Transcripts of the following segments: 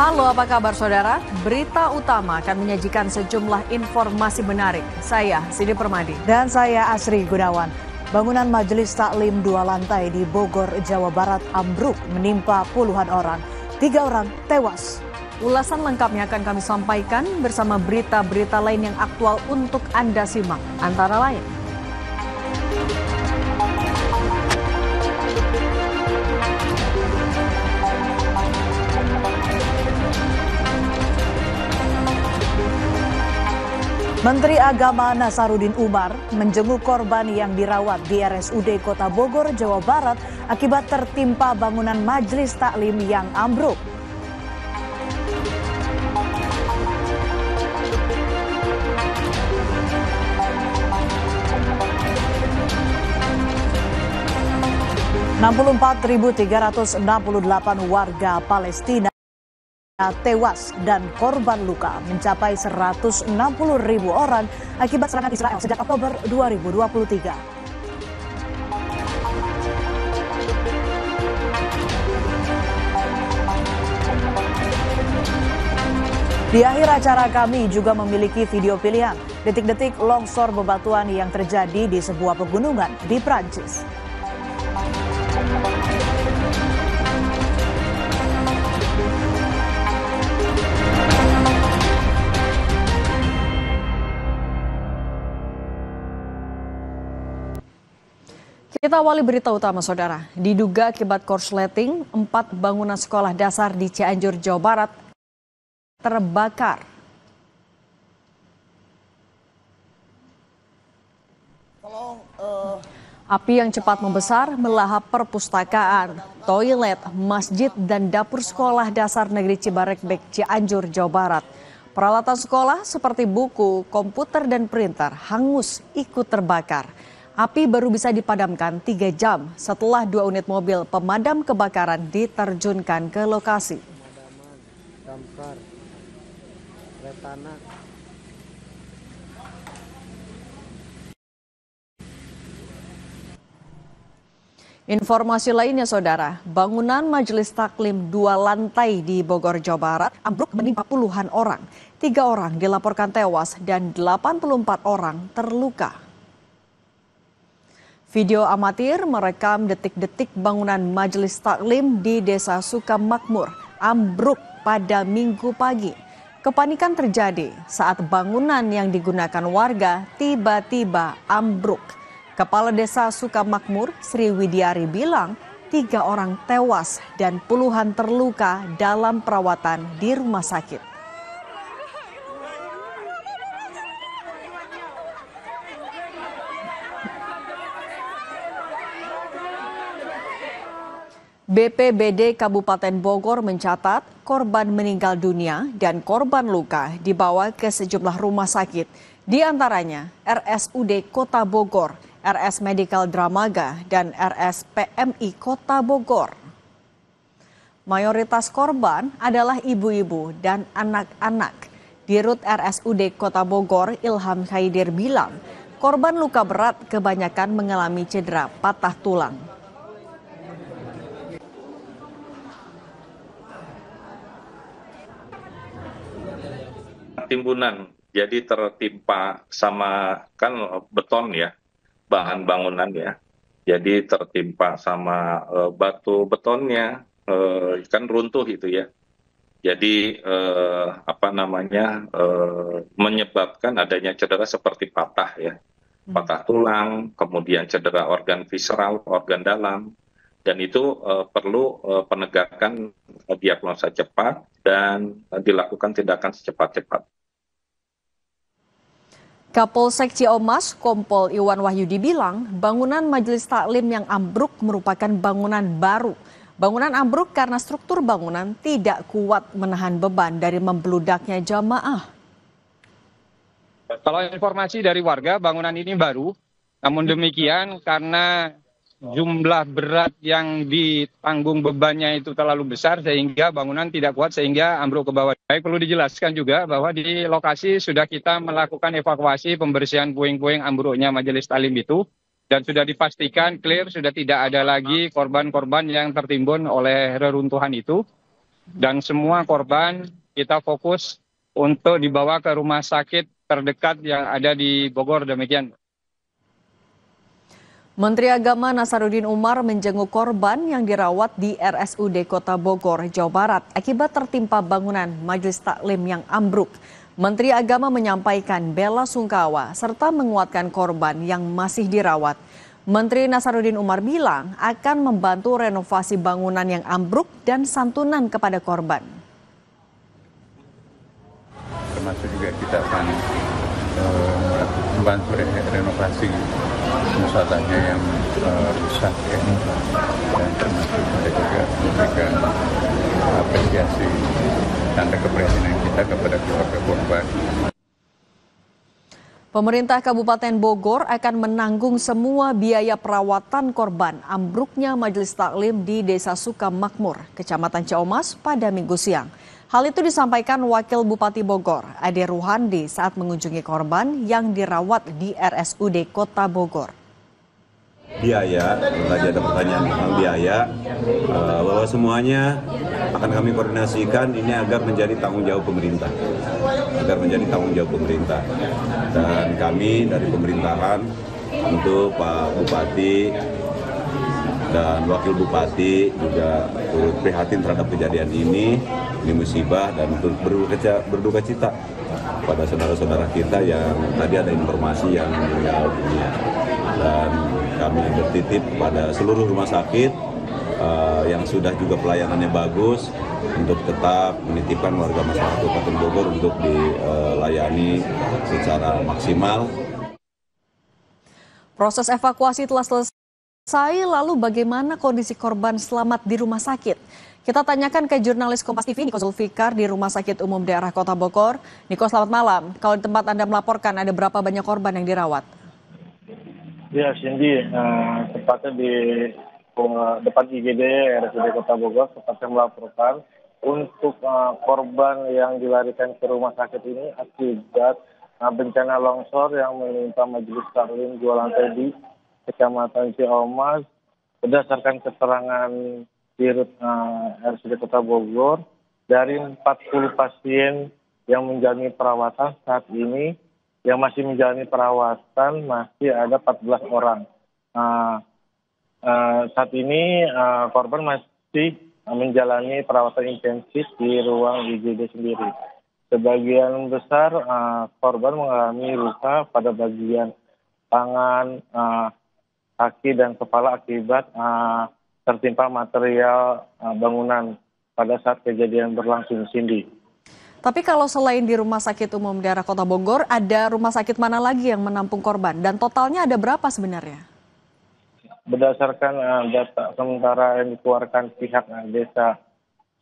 Halo, apa kabar saudara? Berita utama akan menyajikan sejumlah informasi menarik. Saya Sidi Permadi. Dan saya Asri Gunawan. Bangunan Majelis Taklim 2 lantai di Bogor, Jawa Barat ambruk menimpa puluhan orang. 3 orang tewas. Ulasan lengkapnya akan kami sampaikan bersama berita-berita lain yang aktual untuk Anda simak. Antara lain, Menteri Agama Nasaruddin Umar menjenguk korban yang dirawat di RSUD Kota Bogor, Jawa Barat akibat tertimpa bangunan Majelis Taklim yang ambruk. (64.368) warga Palestina tewas dan korban luka mencapai 160.000 orang akibat serangan Israel sejak Oktober 2023. Di akhir acara kami juga memiliki video pilihan detik-detik longsor bebatuan yang terjadi di sebuah pegunungan di Prancis. kita awali berita utama saudara. Diduga akibat korsleting, 4 bangunan sekolah dasar di Cianjur, Jawa Barat terbakar. Api yang cepat membesar melahap perpustakaan, toilet, masjid, dan dapur sekolah dasar negeri Cibarekbek, Cianjur, Jawa Barat. Peralatan sekolah seperti buku, komputer, dan printer hangus ikut terbakar. Api baru bisa dipadamkan 3 jam setelah 2 unit mobil pemadam kebakaran diterjunkan ke lokasi. Damkar, Retana. Informasi lainnya saudara, bangunan Majelis Taklim 2 lantai di Bogor, Jawa Barat ambruk menimpa puluhan orang. 3 orang dilaporkan tewas dan 84 orang terluka. Video amatir merekam detik-detik bangunan Majelis Taklim di Desa Sukamakmur ambruk pada Minggu pagi. Kepanikan terjadi saat bangunan yang digunakan warga tiba-tiba ambruk. Kepala Desa Sukamakmur, Sri Widiari bilang 3 orang tewas dan puluhan terluka dalam perawatan di rumah sakit. BPBD Kabupaten Bogor mencatat korban meninggal dunia dan korban luka dibawa ke sejumlah rumah sakit, di antaranya RSUD Kota Bogor, RS Medical Dramaga, dan RS PMI Kota Bogor. Mayoritas korban adalah ibu-ibu dan anak-anak. Dirut RSUD Kota Bogor, Ilham Khaidir bilang, korban luka berat kebanyakan mengalami cedera patah tulang. Timbunan, jadi tertimpa sama kan beton ya, bahan bangunan ya, jadi tertimpa sama batu betonnya, kan runtuh itu ya, jadi menyebabkan adanya cedera seperti patah ya, patah tulang, kemudian cedera organ visceral, organ dalam, dan itu perlu penegakan diagnosa cepat dan dilakukan tindakan secepat-cepat. Kapolsek Ciamas, Kompol Iwan Wahyudi bilang bangunan Majelis Taklim yang ambruk merupakan bangunan baru. Bangunan ambruk karena struktur bangunan tidak kuat menahan beban dari membludaknya jamaah. Kalau informasi dari warga, bangunan ini baru, namun demikian karena jumlah berat yang ditanggung bebannya itu terlalu besar sehingga bangunan tidak kuat sehingga ambruk ke bawah. Baik, perlu dijelaskan juga bahwa di lokasi sudah kita melakukan evakuasi pembersihan puing-puing ambruknya Majelis Taklim itu dan sudah dipastikan clear, sudah tidak ada lagi korban-korban yang tertimbun oleh reruntuhan itu. Dan semua korban kita fokus untuk dibawa ke rumah sakit terdekat yang ada di Bogor, demikian. Menteri Agama Nasaruddin Umar menjenguk korban yang dirawat di RSUD Kota Bogor, Jawa Barat akibat tertimpa bangunan Majelis Taklim yang ambruk. Menteri Agama menyampaikan bela sungkawa serta menguatkan korban yang masih dirawat. Menteri Nasaruddin Umar bilang akan membantu renovasi bangunan yang ambruk dan santunan kepada korban. Termasuk juga kita akan membantu renovasi musallahnya yang rusak ya. Dan termasuk kita juga memberikan apresiasi tanda keprihatinan kita kepada keluarga korban. Pemerintah Kabupaten Bogor akan menanggung semua biaya perawatan korban ambruknya Majelis Taklim di Desa Sukamakmur, Kecamatan Ciamas pada Minggu siang. Hal itu disampaikan Wakil Bupati Bogor, Ade Ruhandi saat mengunjungi korban yang dirawat di RSUD Kota Bogor. Biaya, tadi ada pertanyaan tentang biaya, bahwa semuanya akan kami koordinasikan ini agar menjadi tanggung jawab pemerintah. Dan kami dari pemerintahan untuk Pak Bupati dan Wakil Bupati juga turut prihatin terhadap kejadian ini musibah dan berduka cita pada saudara-saudara kita yang tadi ada informasi yang meninggal dunia. Dan kami bertitip kepada seluruh rumah sakit yang sudah juga pelayanannya bagus untuk tetap menitipkan warga masyarakat Kabupaten Bogor untuk dilayani secara maksimal. Proses evakuasi telah selesai, lalu bagaimana kondisi korban selamat di rumah sakit? Kita tanyakan ke jurnalis Kompas TV Niko Zulfikar di Rumah Sakit Umum Daerah Kota Bogor. Niko, selamat malam. Kalau di tempat Anda melaporkan, ada berapa banyak korban yang dirawat? Ya, Cindy, tepatnya di depan IGD RSUD Kota Bogor, tepatnya melaporkan untuk korban yang dilarikan ke rumah sakit ini akibat bencana longsor yang menimpa Majelis Taklim 2 lantai di Kecamatan Ciamas. Berdasarkan keterangan Dirut RSUD Kota Bogor, dari 40 pasien yang menjalani perawatan saat ini, yang masih menjalani perawatan masih ada 14 orang. Saat ini korban masih menjalani perawatan intensif di ruang IGD sendiri. Sebagian besar korban mengalami luka pada bagian tangan, kaki, dan kepala akibat tertimpa material bangunan pada saat kejadian berlangsung, Cindy. Tapi kalau selain di Rumah Sakit Umum Daerah Kota Bogor, ada rumah sakit mana lagi yang menampung korban? Dan totalnya ada berapa sebenarnya? Berdasarkan data sementara yang dikeluarkan pihak Desa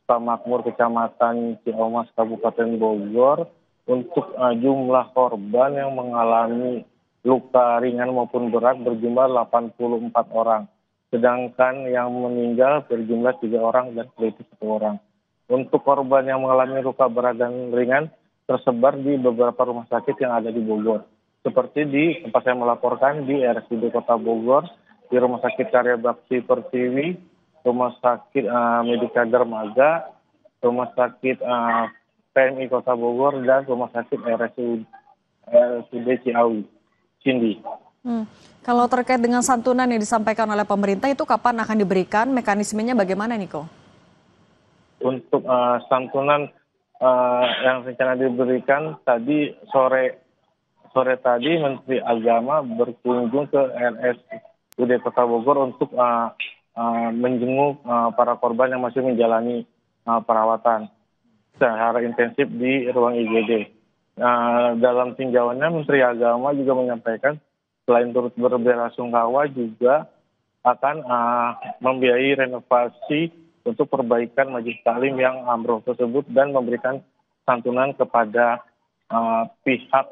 Sukamakmur, Kecamatan Ciamas, Kabupaten Bogor, untuk jumlah korban yang mengalami luka ringan maupun berat berjumlah 84 orang. Sedangkan yang meninggal berjumlah 3 orang dan kritis 1 orang. Untuk korban yang mengalami luka berat dan ringan tersebar di beberapa rumah sakit yang ada di Bogor. Seperti di tempat saya melaporkan di RSUD Kota Bogor, di Rumah Sakit Karya Bakti Pertiwi, Rumah Sakit Medika Dermaga, Rumah Sakit PMI Kota Bogor, dan Rumah Sakit RSUD Ciawi. Cindy. Kalau terkait dengan santunan yang disampaikan oleh pemerintah itu kapan akan diberikan? Mekanismenya bagaimana, Niko? Untuk santunan yang rencana diberikan tadi sore tadi Menteri Agama berkunjung ke RSUD Kota Bogor untuk menjenguk para korban yang masih menjalani perawatan secara intensif di ruang IGD. Dalam tinjauannya Menteri Agama juga menyampaikan selain turut berbelasungkawa juga akan membiayai renovasi untuk perbaikan Majelis Taklim yang ambruk tersebut dan memberikan santunan kepada pihak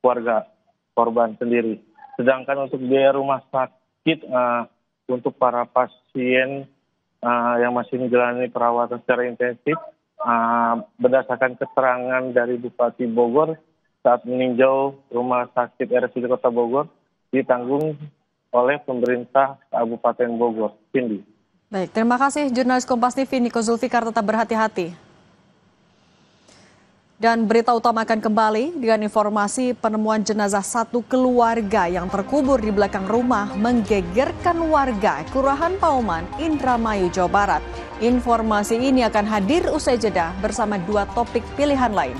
keluarga korban sendiri. Sedangkan untuk biaya rumah sakit untuk para pasien yang masih menjalani perawatan secara intensif, berdasarkan keterangan dari Bupati Bogor saat meninjau rumah sakit RSUD Kota Bogor, ditanggung oleh pemerintah Kabupaten Bogor. Cindy. Baik, terima kasih jurnalis Kompas TV Niko Zulfikar, tetap berhati-hati. Dan berita utama akan kembali dengan informasi penemuan jenazah satu keluarga yang terkubur di belakang rumah menggegerkan warga Kelurahan Pauman, Indramayu, Jawa Barat. Informasi ini akan hadir usai jeda bersama dua topik pilihan lain.